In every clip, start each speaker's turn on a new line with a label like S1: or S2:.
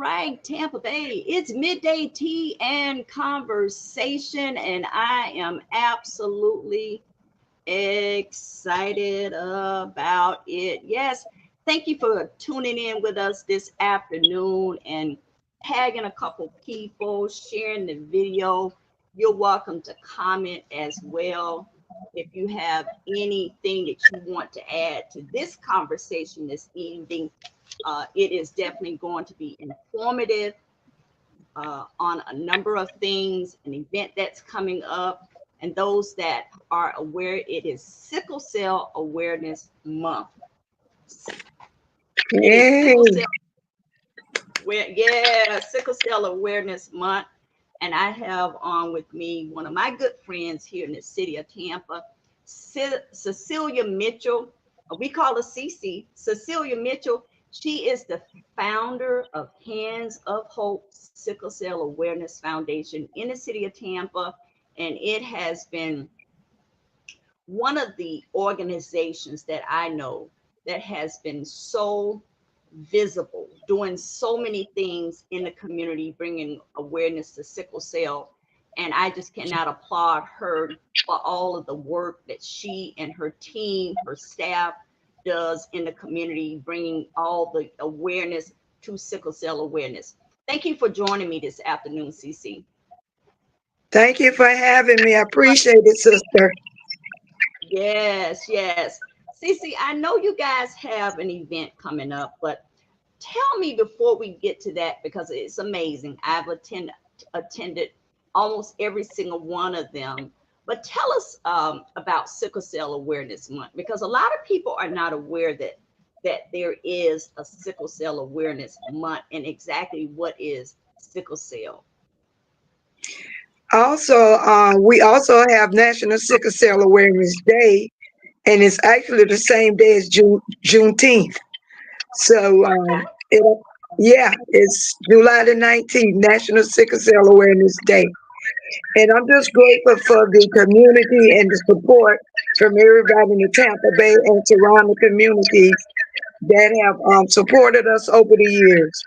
S1: right, Tampa Bay. It's midday tea and conversation, and I am absolutely excited about it. Yes, thank you for tuning in with us this afternoon and tagging a couple people, sharing the video. You're welcome to comment as well. If you have anything that you want to add to this conversation this evening, it is definitely going to be informative on a number of things, an event that's coming up. And those that are aware, it is Sickle Cell Awareness Month. It is
S2: Yay.
S1: Sickle Cell Awareness Month. And I have on with me one of my good friends here in the city of Tampa, Cecilia Mitchell. We call her Cece. Cecilia Mitchell. She is the founder of Hands of Hope Sickle Cell Awareness Foundation in the city of Tampa. And it has been one of the organizations that I know that has been so visible, doing so many things in the community, bringing awareness to sickle cell. And I just cannot applaud her for all of the work that she and her team, her staff does in the community, bringing all the awareness to sickle cell awareness. Thank you for joining me this afternoon, CC.
S2: Thank you for having me. I appreciate it, sister.
S1: Yes. CC, I know you guys have an event coming up, but tell me before we get to that, because it's amazing. I've attended almost every single one of them. But tell us about Sickle Cell Awareness Month, because a lot of people are not aware that there is a Sickle Cell Awareness Month and exactly what is sickle cell.
S2: Also, we also have National Sickle Cell Awareness Day, and it's actually the same day as Juneteenth. So,
S1: Okay.
S2: it's July the 19th, National Sickle Cell Awareness Day. And I'm just grateful for the community and the support from everybody in the Tampa Bay and surrounding communities that have supported us over the years,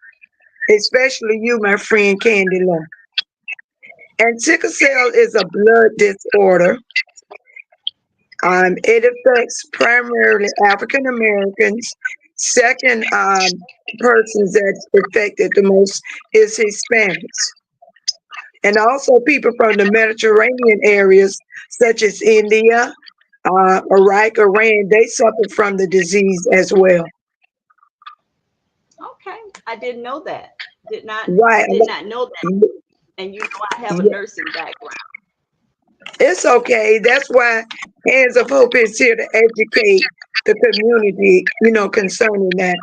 S2: especially you, my friend Candy Love. And sickle cell is a blood disorder. It affects primarily African Americans. Second persons that's affected the most is Hispanics. And also people from the Mediterranean areas, such as India, Iraq, Iran, they suffer from the disease as well.
S1: Okay. I didn't know that. Did not
S2: Right.
S1: did not know that. And you know I have a
S2: Yeah,
S1: nursing background.
S2: it's okay. That's why Hands of Hope is here to educate the community, concerning that.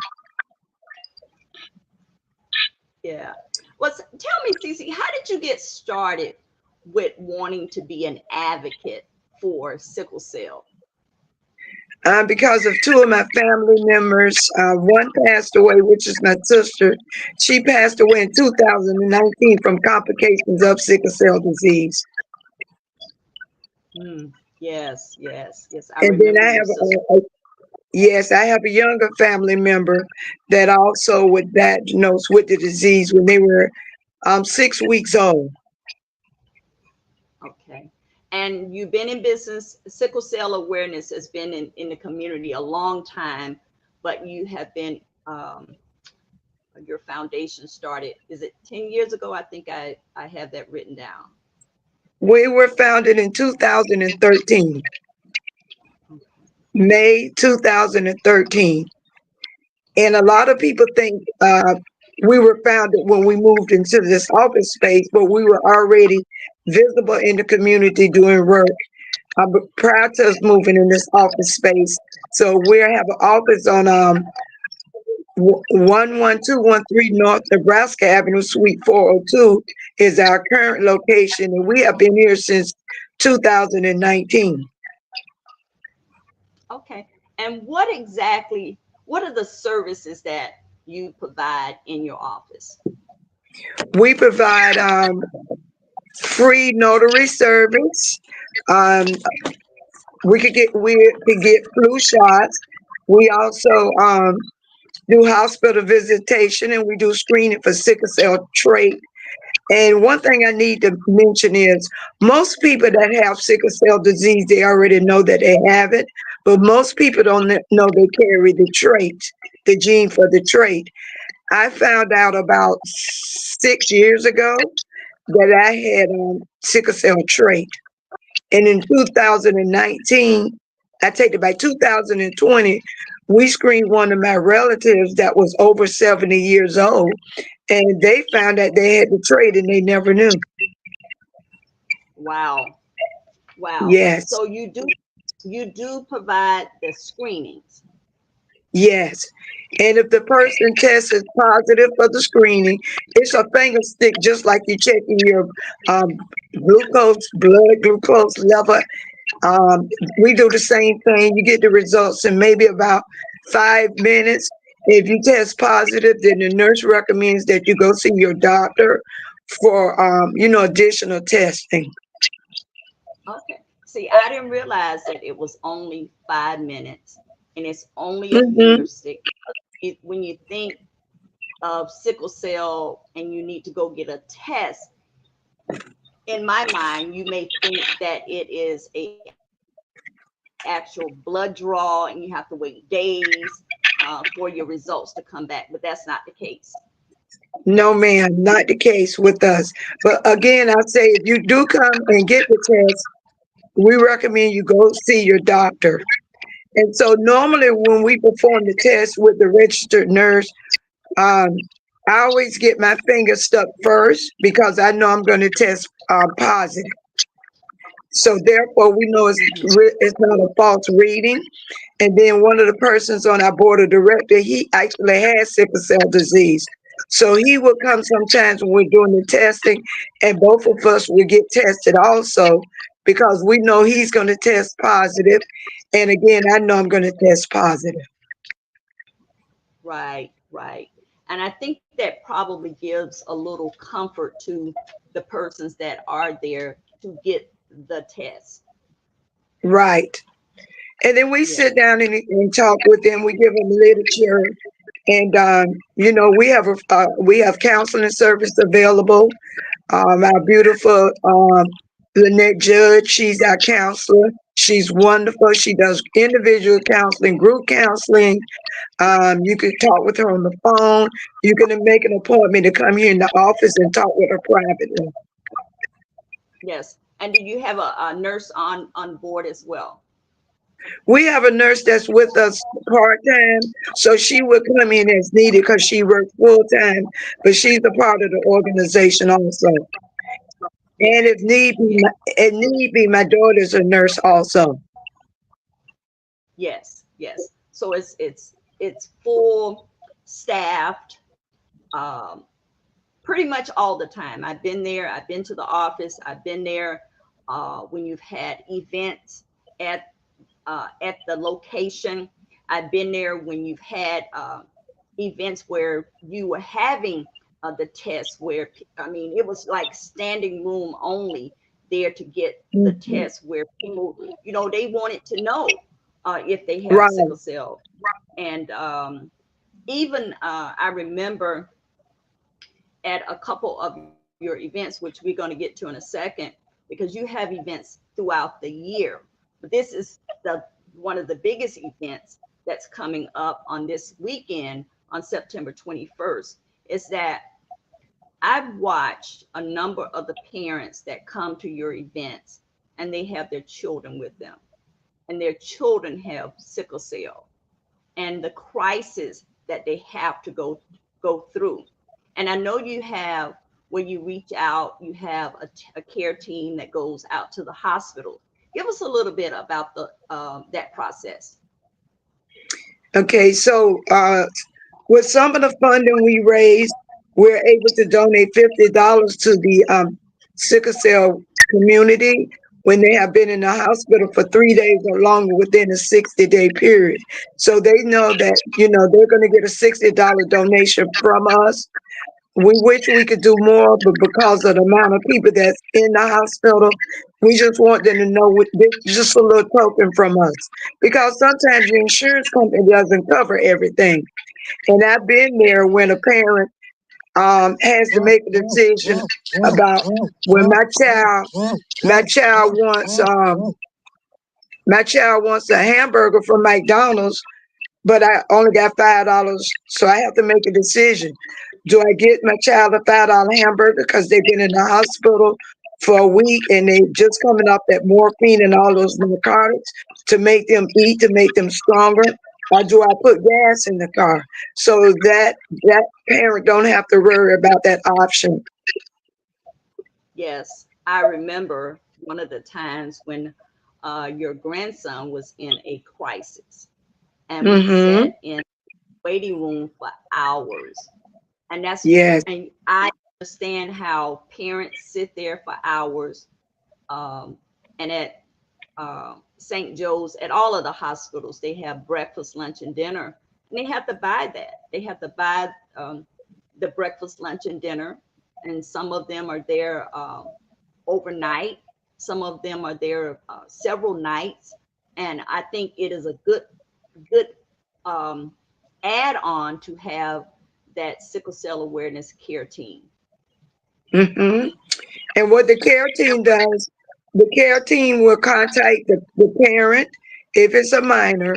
S1: Yeah. Well, tell me, Cece, how did you get started with wanting to be an advocate for sickle cell?
S2: Because of two of my family members. One passed away, which is my sister. She passed away in 2019 from complications of sickle cell disease.
S1: Mm, yes. I
S2: And then
S1: remember
S2: I
S1: your
S2: have,
S1: sister.
S2: yes, I have a younger family member that also was diagnosed with the disease when they were 6 weeks old.
S1: Okay. And you've been in business. Sickle cell awareness has been in the community a long time, but you have been, your foundation started, is it 10 years ago? I think I have that written down.
S2: We were founded in 2013, May 2013. And a lot of people think we were founded when we moved into this office space, but we were already visible in the community doing work prior to us moving in this office space. So we have an office on 11213 North Nebraska Avenue, Suite 402 is our current location, and we have been here since 2019.
S1: Okay. And what are the services that you provide in your office?
S2: We provide free notary service. Um, we could get flu shots. We also do hospital visitation, and we do screening for sickle cell trait. And one thing I need to mention is most people that have sickle cell disease, they already know that they have it, but most people don't know they carry the trait, the gene for the trait. I found out about 6 years ago that I had sickle cell trait. And in 2019, I take it back, 2020, we screened one of my relatives that was over 70 years old, and they found that they had the trait and they never knew.
S1: Wow. Wow.
S2: Yes,
S1: So you do provide the screenings.
S2: yes. And if the person tests is positive for the screening, it's a finger stick just like you checking your um, blood glucose level. Um, we do the same thing. You get the results in maybe about 5 minutes. If you test positive, then the nurse recommends that you go see your doctor for, additional testing.
S1: Okay. See, I didn't realize that it was only 5 minutes and it's only a finger
S2: Hmm.
S1: stick. When you think of sickle cell and you need to go get a test, in my mind, you may think that it is a actual blood draw and you have to wait days for your results to come back, but that's not the case.
S2: No, ma'am, not the case with us. But again, I say if you do come and get the test, we recommend you go see your doctor. And so normally when we perform the test with the registered nurse, Um, I always get my finger stuck first because I know I'm going to test positive. So therefore, we know it's not a false reading. And then one of the persons on our board of director, he actually has sickle cell disease. So he will come sometimes when we're doing the testing, and both of us will get tested also because we know he's going to test positive. And again, I know I'm going to test positive.
S1: Right, right. And I think that probably gives a little comfort to the persons that are there to get the test.
S2: Right. And then we
S1: Yeah.
S2: sit down and talk with them. We give them literature, and we have counseling service available. Our beautiful Lynette Judge, she's our counselor. She's wonderful. She does individual counseling, group counseling. You can talk with her on the phone. You can make an appointment to come here in the office and talk with her privately.
S1: Yes. And do you have a nurse on board as well?
S2: We have a nurse that's with us part time, so she would come in as needed because she works full time, but she's a part of the organization also. And
S1: Yeah. Yeah.
S2: if need be, my daughter's a nurse also.
S1: Yes. Yes. So it's full staffed. Um, Pretty much all the time. I've been there. I've been to the office. I've been there when you've had events at at the location. I've been there when you've had events where you were having the test. Where I mean, it was like standing room only there to get the
S2: Mhm.
S1: test. Where people, they wanted to know if they have
S2: Right.
S1: sickle cell, and even I remember at a couple of your events, which we're going to get to in a second, because you have events throughout the year. But this is the one of the biggest events that's coming up on this weekend on September 21st. Is that I've watched a number of the parents that come to your events and they have their children with them, and their children have sickle cell and the crisis that they have to go through. And I know you have, when you reach out, you have a care team that goes out to the hospital. Give us a little bit about the that process.
S2: Okay, so with some of the funding we raise, we're able to donate $50 to the sickle cell community when they have been in the hospital for 3 days or longer within a 60-day period. So they know that, they're going to get a $60 donation from us. We wish we could do more, but because of the amount of people that's in the hospital, we just want them to know this is just a little token from us. Because sometimes the insurance company doesn't cover everything. And I've been there when a parent has to make a decision about when my child wants a hamburger from McDonald's, but I only got $5, so I have to make a decision. Do I get my child a $5 hamburger because they've been in the hospital for a week and they just coming off that morphine and all those narcotics to make them eat, to make them stronger? Or do I put gas in the car so that parent don't have to worry about that option?
S1: Yes, I remember one of the times when your grandson was in a crisis, and we
S2: Mm-hmm.
S1: sat in waiting room for hours. And that's
S2: Yes.
S1: and I understand how parents sit there for hours. Um, and at St. Joe's, at all of the hospitals, they have breakfast, lunch, and dinner, and they have to buy that. They have to buy the breakfast, lunch, and dinner, and some of them are there overnight. Some of them are there several nights, and I think it is a good um, add on to have that sickle cell awareness care team.
S2: Mm-hmm. And what the care team does, the care team will contact the parent if it's a minor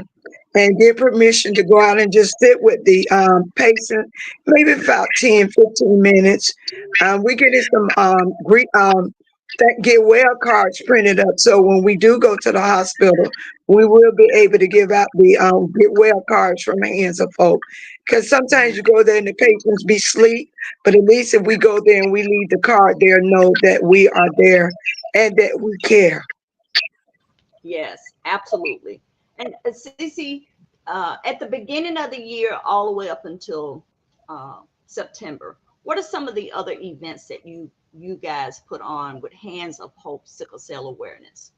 S2: and get permission to go out and just sit with the patient, maybe about 10, 15 minutes. We get some get well cards printed up. So when we do go to the hospital, we will be able to give out the get well cards from the hands of folk. Because sometimes
S1: Mhm.
S2: you go there and the patients be asleep, but at least if we go there and we leave the card there, know that we are there and that we care.
S1: Yes, absolutely. And Cece, at the beginning of the year, all the way up until September, what are some of the other events that you guys put on with Hands of Hope sickle cell awareness?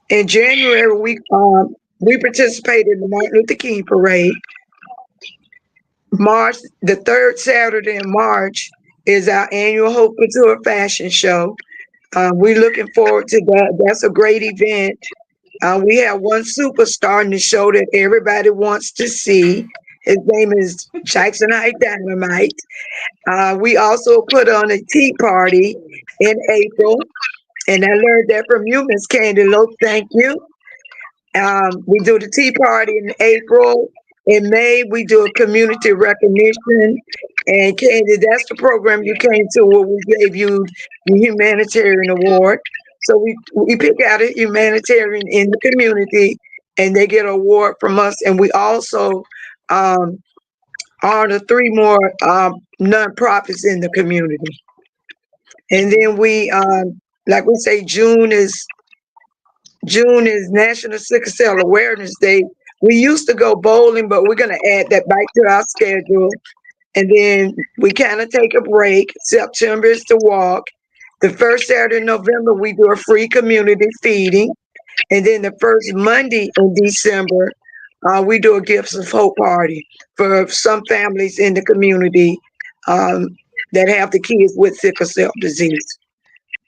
S2: In January, we participated in the Martin Luther King parade. March, the third Saturday in March, is our annual Hope Couture fashion show. We're looking forward to that. That's a great event. We have one superstar in the show that everybody wants to see. His name is Jackson High Dynamite. We also put on a tea party in April, and I learned that from you, Miss Candy Loaf. Thank you. We do the tea party in April. In May, we do a community recognition. And Candy, that's the program you came to where we gave you the humanitarian award. So we pick out a humanitarian in the community and they get an award from us. And we also um, honor three more nonprofits in the community. And
S1: Hmm.
S2: then like we say, June is National Sickle Cell Awareness Day. We used to go bowling, but we're going to add that back to our schedule. And then we kind of take a break. September is the walk. The first Saturday in November, we do a free community feeding. And then the first Monday in December, we do a Gifts of Hope party for some families in the community um, that have the kids with sickle cell disease.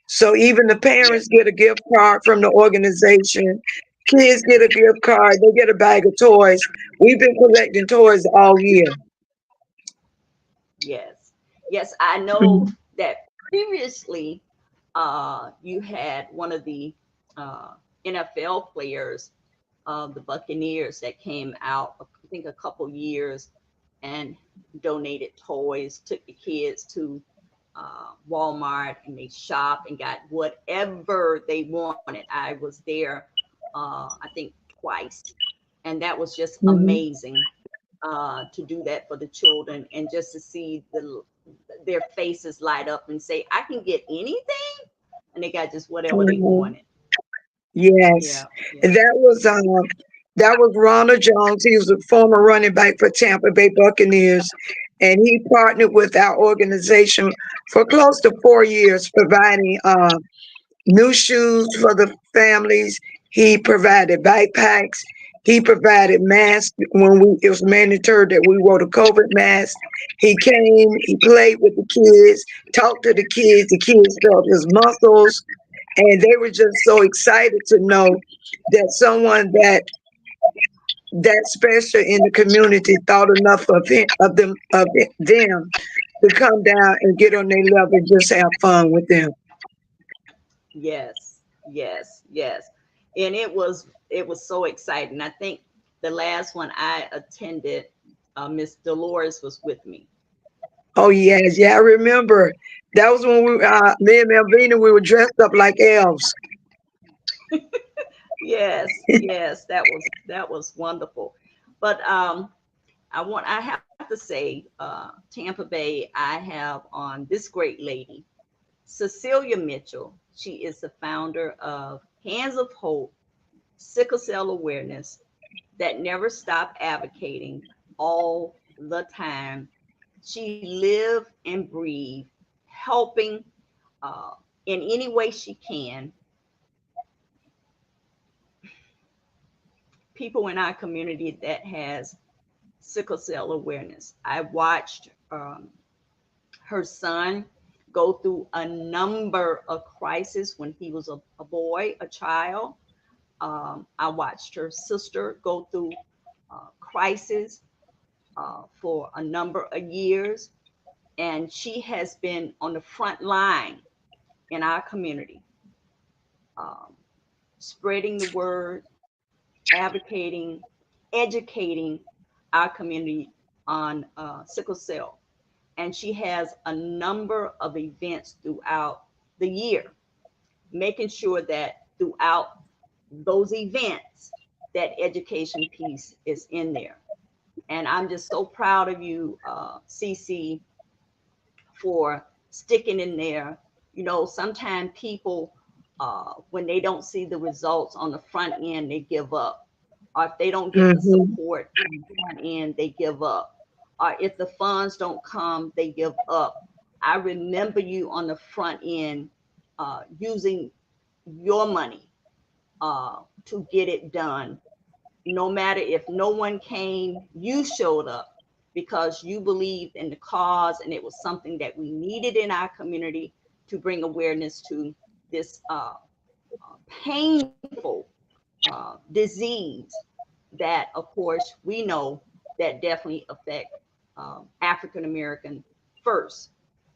S2: So even the
S1: Yes,
S2: parents get a gift card from the organization. Kids get a gift card. They get a bag of toys. We've been collecting toys all year.
S1: yes, yes. I know that previously you had one of the uh, NFL players of the Buccaneers that came out, I think, a couple years and donated toys, took the kids to Walmart and they shopped and got whatever they wanted. I was there, I think, twice, and that was just
S2: Mhm.
S1: amazing to do that for the children and just to see their faces light up and say, "I can get anything," and they got just whatever they
S2: Mhm.
S1: wanted.
S2: Yes,
S1: Yeah, yeah.
S2: and that was Ronald Jones. He was a former running back for Tampa Bay Buccaneers, and he partnered with our organization for close to 4 years, providing new shoes for the families. He provided backpacks. He provided masks when it was mandatory that we wore the COVID mask. He came, he played with the kids, talked to the kids. The kids felt his muscles, and they were just so excited to know that someone that special in the community thought enough of them to come down and get on their level and just have fun with them.
S1: Yes, yes, yes. And it was so exciting. I think the last one I attended, Miss Dolores was with me.
S2: Oh yes, yeah, I remember. That was when me and Melvina, we were dressed up like elves.
S1: Yes, yes, that was wonderful. But I have to say, Tampa Bay, I have on this great lady, Cecilia Mitchell. She is the founder of Hands of Hope, Sickle Cell Awareness, that never stop advocating all the time. She live and breathe, helping uh, in any way she can people in our community that has sickle cell awareness. I watched her son go through a number of crises when he was a boy, a child. I watched her sister go through crisis for a number of years, and she has been on the front line in our community, um, spreading the word, advocating, educating our community on sickle cell. And she has a number of events throughout the year, making sure that throughout those events, that education piece is in there. And I'm just so proud of you, CC, for sticking in there. Sometimes people, when they don't see the results on the front end, they give up. Or if they don't get the
S2: Hmm.
S1: support on the front end, they give up. Or if the funds don't come, they give up. I remember you on the front end using your money to get it done. No matter if no one came, you showed up because you believed in the cause, and it was something that we needed in our community to bring awareness to this painful disease that, of course, we know that definitely affect African American first.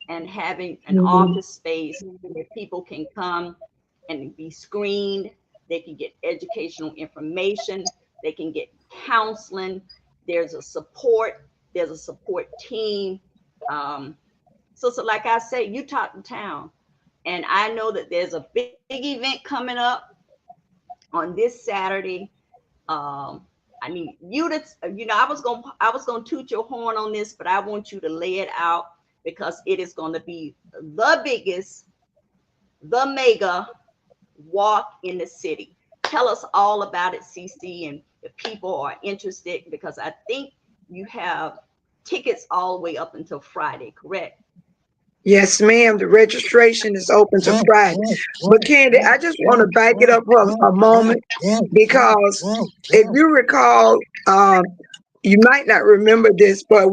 S1: And having an
S2: Hmm.
S1: office space where people can come and be screened, they can get educational information, they can get counseling. There's a support team. Um, so like I say, you talk to town, and I know that there's a big event coming up on this Saturday. um, I need you to, I was gonna toot your horn on this, but I want you to lay it out because it is going to be the biggest, the mega walk in the city. Tell us all about it, CC, and if people are interested, because I think you have tickets all the way up until Friday, correct?
S2: Yes, ma'am. The registration is open to Friday. But Candy, I just want to back it up for a moment because if you recall, um, you might not remember this, but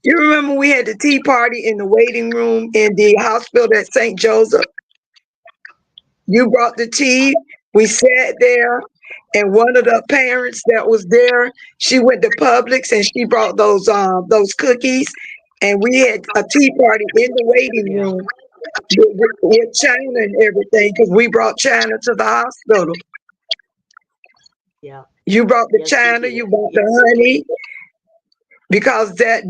S2: you remember we had the tea party in the waiting room in the hospital at St. Joseph. You brought the tea. We sat there, and one of the parents that was there, she went to Publix and she brought those cookies, and we had a tea party in the waiting
S1: Yeah,
S2: room with China and everything because we brought China to the hospital.
S1: yeah.
S2: You brought the
S1: Yes, we
S2: China,
S1: did.
S2: you brought
S1: Yes,
S2: the honey because that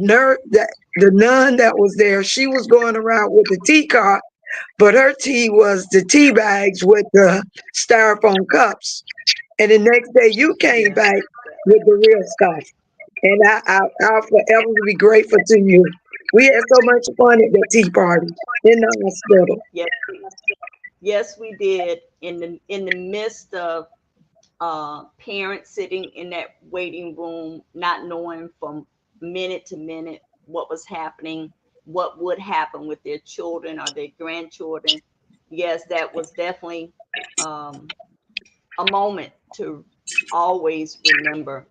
S2: the nun that was there, she was going around with the tea cart, but her tea was the tea bags with the styrofoam cups. And the next day you came
S1: yeah,
S2: back with the real stuff. And I'll forever be grateful to you. We had so much fun at that tea party in the hospital.
S1: yes, yes, we did. In the midst of parents sitting in that waiting room, not knowing from minute to minute what was happening, what would happen with their children or their grandchildren. Yes, that was definitely um, a moment to always remember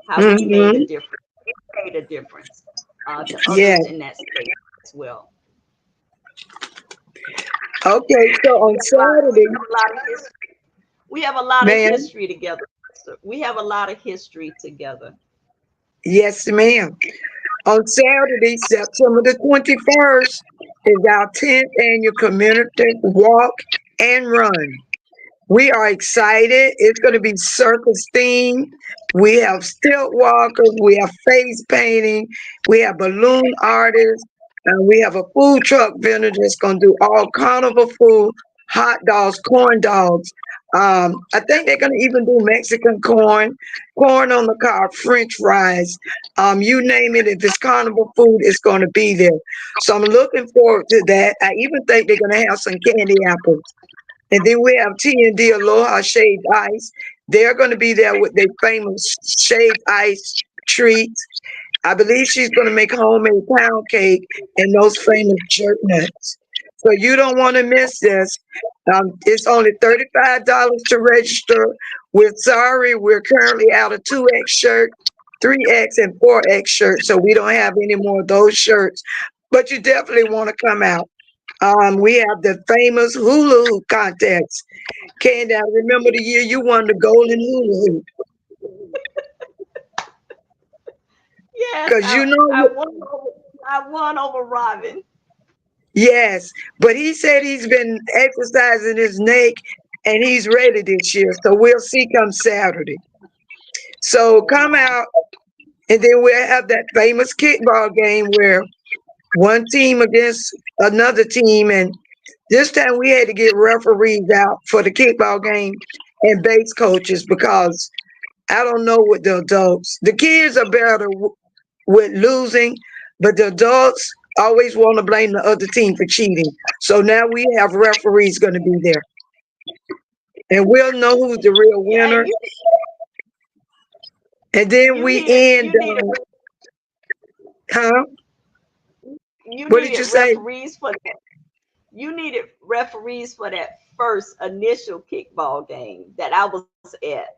S1: how we made a
S2: Hmm.
S1: difference. It made a difference to
S2: Yeah.
S1: others in that space as well.
S2: Okay. So on
S1: We have
S2: Saturday,
S1: a lot of history. We have a lot of
S2: man,
S1: history together. We have a lot of history together.
S2: Yes, ma'am. On Saturday, September the 21st, is our 10th annual community walk and run. We are excited. It's going to be circus themed. We have stilt walkers. We have face painting. We have balloon artists. And we have a food truck vendor that's going to do all carnival food, hot dogs, corn dogs. I think they're going to even do Mexican corn, corn on the cob, French fries. You name it. If it's carnival food, it's going to be there. So I'm looking forward to that. I even think they're going to have some candy apples. And then we have T&D Aloha Shaved Ice. They're going to be there with their famous shaved ice treats. I believe she's going to make homemade pound cake and those famous jerk nuts. So you don't want to miss this. It's only $35 to register. We're sorry, we're currently out of 2X shirts, 3X and 4X shirts, so we don't have any more of those shirts. But you definitely want to come out. We have the famous hula hoop contest. Candy, I remember the year you won the golden hula hoop.
S1: Yes,
S2: Because you know,
S1: I won over Robin.
S2: yes, but he said he's been exercising his neck and he's ready this year. So we'll see come Saturday. So
S1: Oh
S2: come
S1: my.
S2: out and then we'll have that famous kickball game where one team against another team. And this time we had to get referees out for the kickball game and base coaches because I don't know what the adults, the kids are better with losing, but the adults always want to blame the other team for cheating. So now we have referees going to be there, and we'll know who's the real
S1: Yeah,
S2: winner. And then we end. Huh?
S1: you
S2: What did
S1: needed
S2: you say?
S1: referees for that. You needed referees for that first initial kickball game that I was at,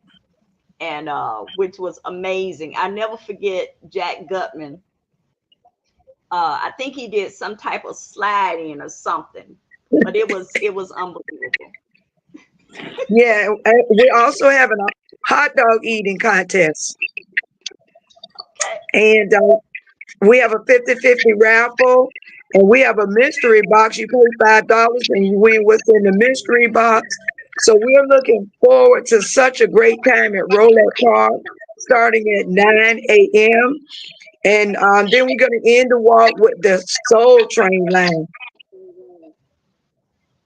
S1: and which was amazing. I never forget Jack Gutman. I think he did some type of sliding or something, but it was unbelievable.
S2: Yeah, we also having a hot dog eating contest,
S1: Okay.
S2: and we have a 50-50 raffle, and we have a mystery box. You pay $5 and you win what's in the mystery box. So we're looking forward to such a great time at Roulette Park, starting at 9 a.m. And then we're going to end the walk with the Soul Train line.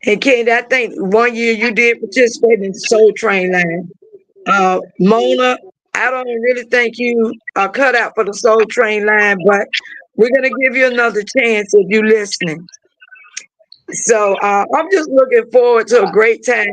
S2: And Ken, I think one year you did participate in the Soul Train line. Mona, I don't really think you are cut out for the Soul Train line, but we're gonna give you another chance if you're listening. So I'm just looking forward to a great time.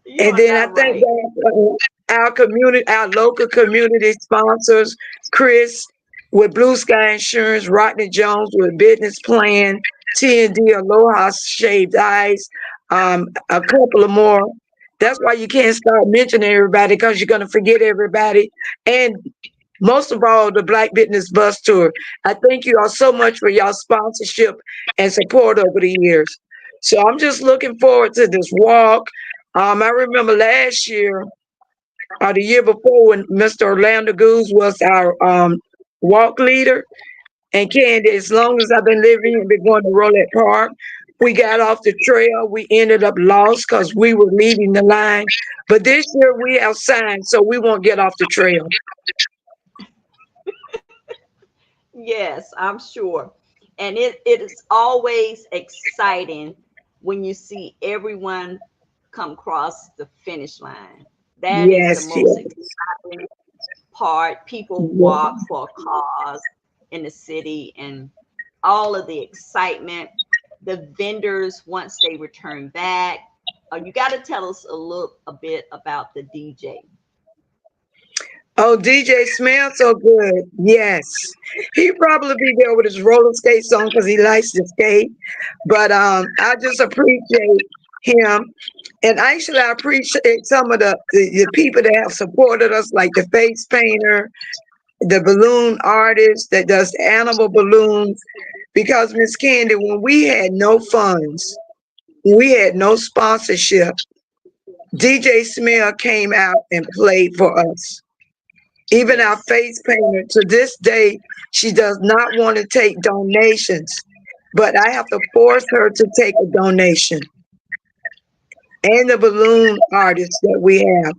S1: You
S2: And
S1: are
S2: then I
S1: not
S2: thank
S1: right.
S2: God for our community, our local community sponsors, Chris with Blue Sky Insurance, Rodney Jones with Business Plan, T&D Aloha Shaved Ice, a couple of more. That's why you can't start mentioning everybody because you're going to forget everybody. And most of all, the Black Business Bus Tour. I thank you all so much for y'all sponsorship and support over the years. So I'm just looking forward to this walk. I remember last year or the year before when Mr. Orlando Goose was our walk leader. And Candy, as long as I've been living and been going to Roulette Park, we got off the trail. We ended up lost because we were leading the line. But this year we have signs, so we won't get off the trail.
S1: Yes, I'm sure. And it is always exciting when you see everyone come across the finish line. That is the
S2: Yes,
S1: most
S2: yes,
S1: exciting part. People
S2: yes.
S1: walk for a cause in the city and all of the excitement. The vendors, once they return back. You got to tell us a bit about the DJ.
S2: Oh, DJ smells so good. Yes. He'd probably be there with his roller skates on because he likes to skate. But I just appreciate him. And actually, I appreciate some of the people that have supported us, like the face painter, the balloon artist that does the animal balloons. Because, Miss Candy, when we had no funds, we had no sponsorship, DJ Smell came out and played for us. Even our
S1: Yes.
S2: face painter, to this day, she does not want to take donations, but I have to force her to take a donation. And the balloon artists that we have,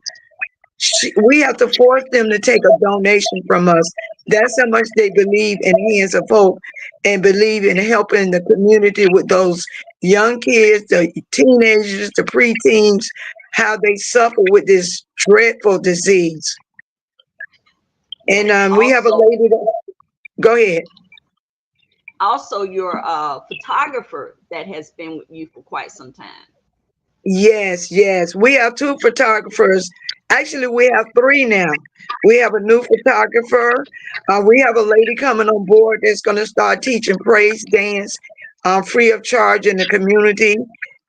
S2: we have to force them to take a donation from us. That's how much they believe in Hands of Hope and believe in helping the community with those young kids, the teenagers, the preteens, how they suffer with this dreadful disease. And
S1: Yes.
S2: we have a
S1: Also,
S2: lady that, go ahead.
S1: your photographer that has been with you for quite some time.
S2: Yes, yes. We have two photographers. Actually, we have three now. We have a new photographer. We have a lady coming on board that's going to start teaching praise dance free of charge in the community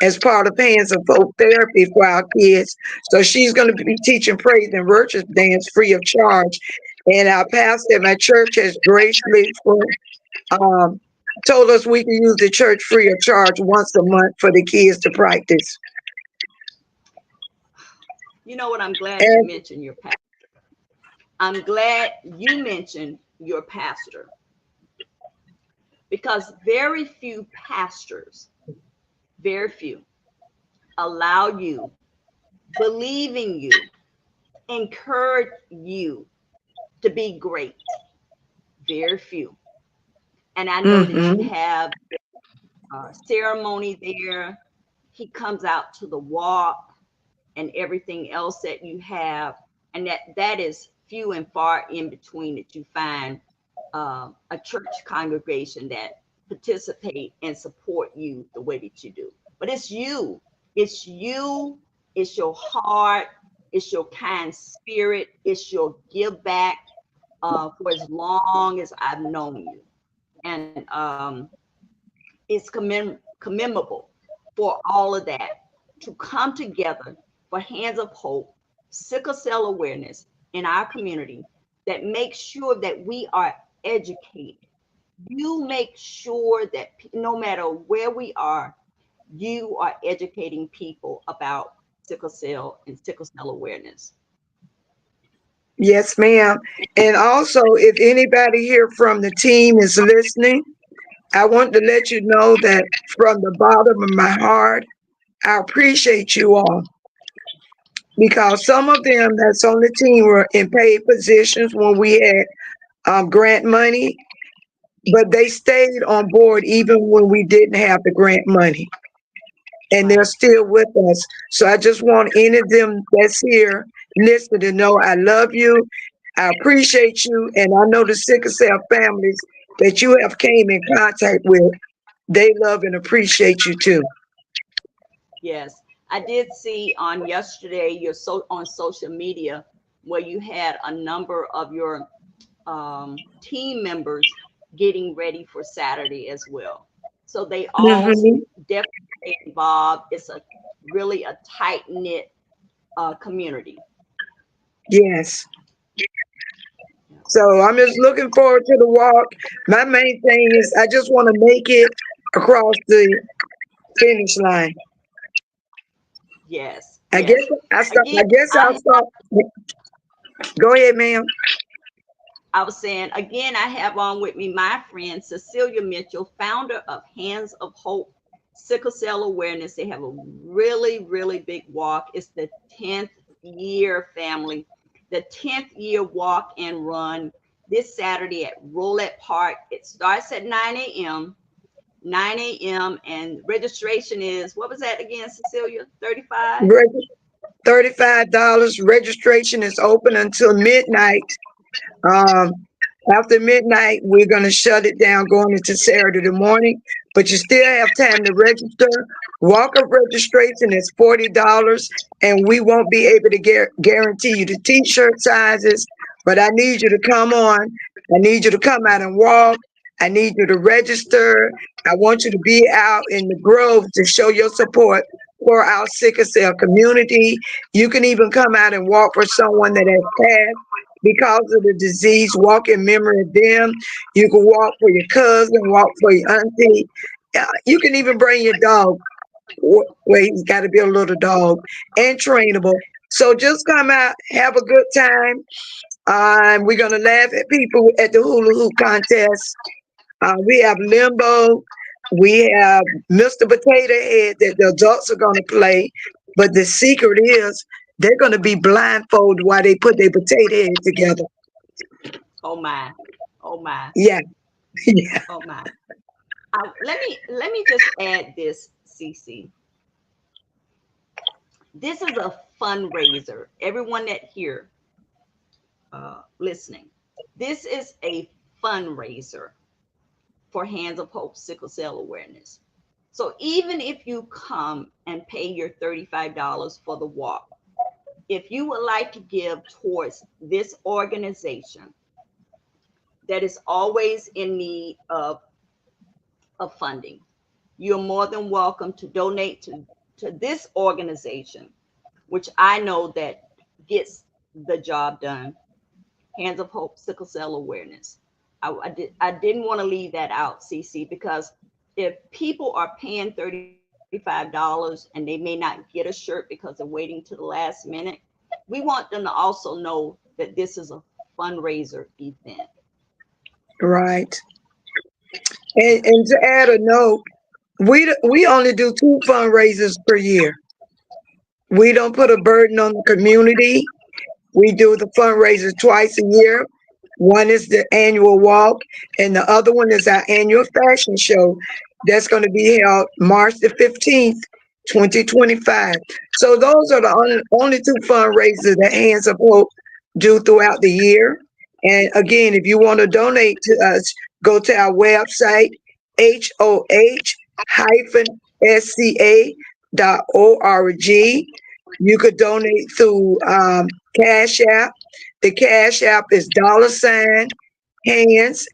S2: as part of Hands of Folk Therapy for our kids. So she's going to be teaching praise and worship dance free of charge. And our pastor at my church has graciously um, told us we can use the church free of charge once a month for the kids to practice.
S1: You know what? I'm glad you
S2: And
S1: mentioned your pastor. I'm glad you mentioned your pastor because very few pastors, very few, allow you, believe in you, encourage you to be great. Very few. And I know that you
S2: mhm.
S1: have ceremony there. He comes out to the walk and everything else that you have, and that is few and far in between that you find a church congregation that participate and support you the way that you do. But it's you, it's your heart, it's your kind spirit, it's your give back for as long as I've known you. And it's commemorable for all of that to come together for Hands of Hope, sickle cell awareness in our community that makes sure that we are educated. You make sure that no matter where we are, you are educating people about sickle cell and sickle cell awareness.
S2: Yes, ma'am. And also, if anybody here from the team is listening, I want to let you know that from the bottom of my heart, I appreciate you all because some of them that's on the team were in paid positions when we had grant money, but they stayed on board even when we didn't have the grant money. And they're
S1: Right.
S2: still with us. So I just want any of them that's here listening to know I love you, I appreciate you, and I know the sickle cell families that you have came in contact with, they love and appreciate you too.
S1: Yes. I did see on yesterday your on social media where you had a number of your team members getting ready for Saturday as well. So they all
S2: Hmm.
S1: definitely stay involved. It's a really a tight knit community.
S2: Yes.
S1: Yeah.
S2: So I'm just looking forward to the walk. My main thing is I just want to make it across the finish line.
S1: Yes,
S2: I guess
S1: yes.
S2: I stop.
S1: Again,
S2: I guess I'll
S1: I
S2: stop. Go ahead, ma'am.
S1: I was saying again, I have on with me my friend Cecilia Mitchell, founder of Hands of Hope Sickle Cell Awareness. They have a really, really big walk. It's the 10th year, family. The 10th year walk and run this Saturday at Roulette Park. It starts at 9 a.m. 9 a.m. and registration is what was that again, Cecilia? 35?
S2: $35. Registration is open until midnight. Um, After midnight, we're going to shut it down going into Saturday morning, but you still have time to register. Walk up registration is $40, and we won't be able to guarantee you the t shirt sizes, but I need you to come on. I need you to come out and walk. I need you to register. I want you to be out in the grove to show your support for our sickle cell community. You can even come out and walk for someone that has passed because of the disease, walk in memory of them. You can walk for your cousin, walk for your auntie. You can even bring your dog. where he's got to be a little dog and trainable. So just come out, have a good time. We're gonna laugh at people at the hula hoop contest. We have limbo. We have Mr. Potato Head that the adults are gonna play, but the secret is they're gonna be blindfolded while they put their potato head together.
S1: Oh my. Oh my.
S2: Yeah, yeah,
S1: Oh my. Let me just add this, Cece. This is a fundraiser. Everyone that here listening, this is a fundraiser for Hands of Hope Sickle Cell Awareness. So even if you come and pay your $35 for the walk, if you would like to give towards this organization that is always in need of funding, you're more than welcome to donate to this organization, which I know that gets the job done. Hands of Hope Sickle Cell Awareness. I didn't want to leave that out, CC, because if people are paying $35 and they may not get a shirt because they're waiting to the last minute, we want them to also know that this is a fundraiser event.
S2: right. And to add a note, we only do 2 fundraisers per year. We don't put a burden on the community. We do the fundraiser twice a year. One is the annual walk, and the other one is our annual fashion show that's going to be held March the 15th, 2025. So those are the only 2 fundraisers that Hands of Hope do throughout the year. And again, if you want to donate to us, go to our website, hoh-sca.org. You could donate through Cash App. The Cash App is $hands, HANDS,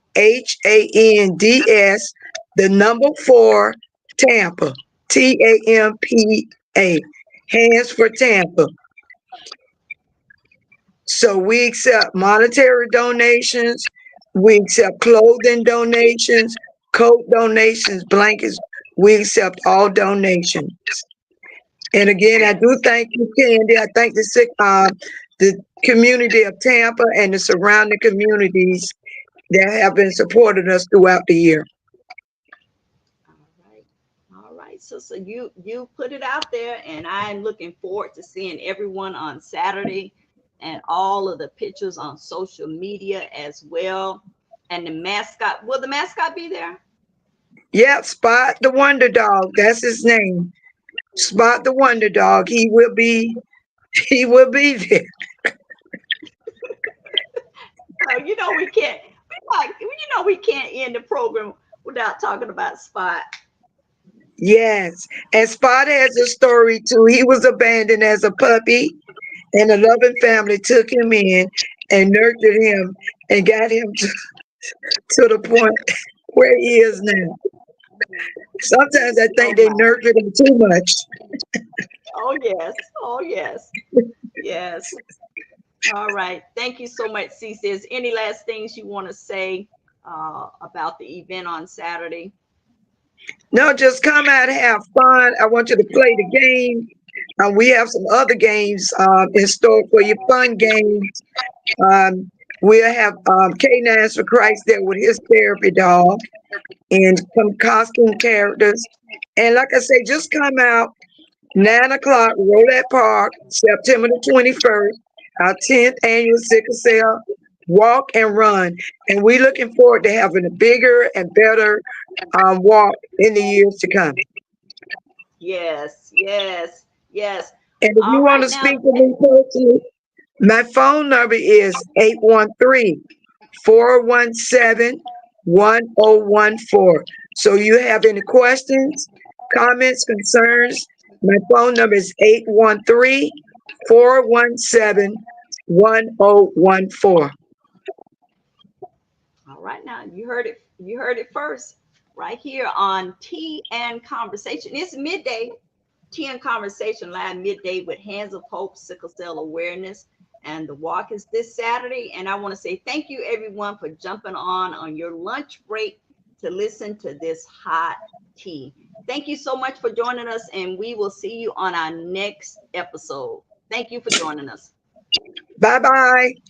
S2: the number 4, Tampa, TAMPA, Hands for Tampa. So we accept monetary donations, we accept clothing donations, coat donations, blankets. We accept all donations. And again, I do
S1: Yes.
S2: thank you, Candy. I thank the community of Tampa and the surrounding communities that have been supporting us throughout the year.
S1: All right. All right. So you put it out there, and I'm looking forward to seeing everyone on Saturday and all of the pictures on social media as well. And the mascot, will the mascot be there?
S2: Yep, Spot the Wonder Dog. That's his name. Spot the Wonder Dog. He will be there.
S1: Oh, we can't. We can't end the program without talking about Spot.
S2: Yes. And Spot has a story too. He was abandoned as a puppy, and a loving family took him in and nurtured him and got him to the point where he is now. Sometimes I
S1: Oh
S2: think they
S1: my.
S2: nurtured him too much.
S1: Oh yes. Oh yes. Yes. All right. Thank you so much, Cece. Is any last things you want to say about the event on Saturday?
S2: No, just come out, have fun. I want you to play the game. We have some other games in store for you, fun games. Um, we'll have K9s for Christ there with his therapy dog and some costume characters. And like I say, just come out 9 o'clock, Rolette Park, September the 21st, our 10th annual Sickle Cell Walk and Run. And we're looking forward to having a bigger and better walk in the years to come.
S1: Yes. Yes. Yes.
S2: And if you
S1: All
S2: want to
S1: right.
S2: speak
S1: Now,
S2: to me personally, my phone number is 813-417-1014. So you have any questions, comments, concerns, my phone number is 813-417-1014.
S1: all right. Now you heard it. You heard it first, right here on Tea and Conversation. It's midday. Tea and Conversation live midday with Hands of Hope Sickle Cell Awareness. And the walk is this Saturday. And I want to say thank you, everyone, for jumping on your lunch break to listen to this hot tea. Thank you so much for joining us, and we will see you on our next episode. Thank you for joining us.
S2: Bye bye.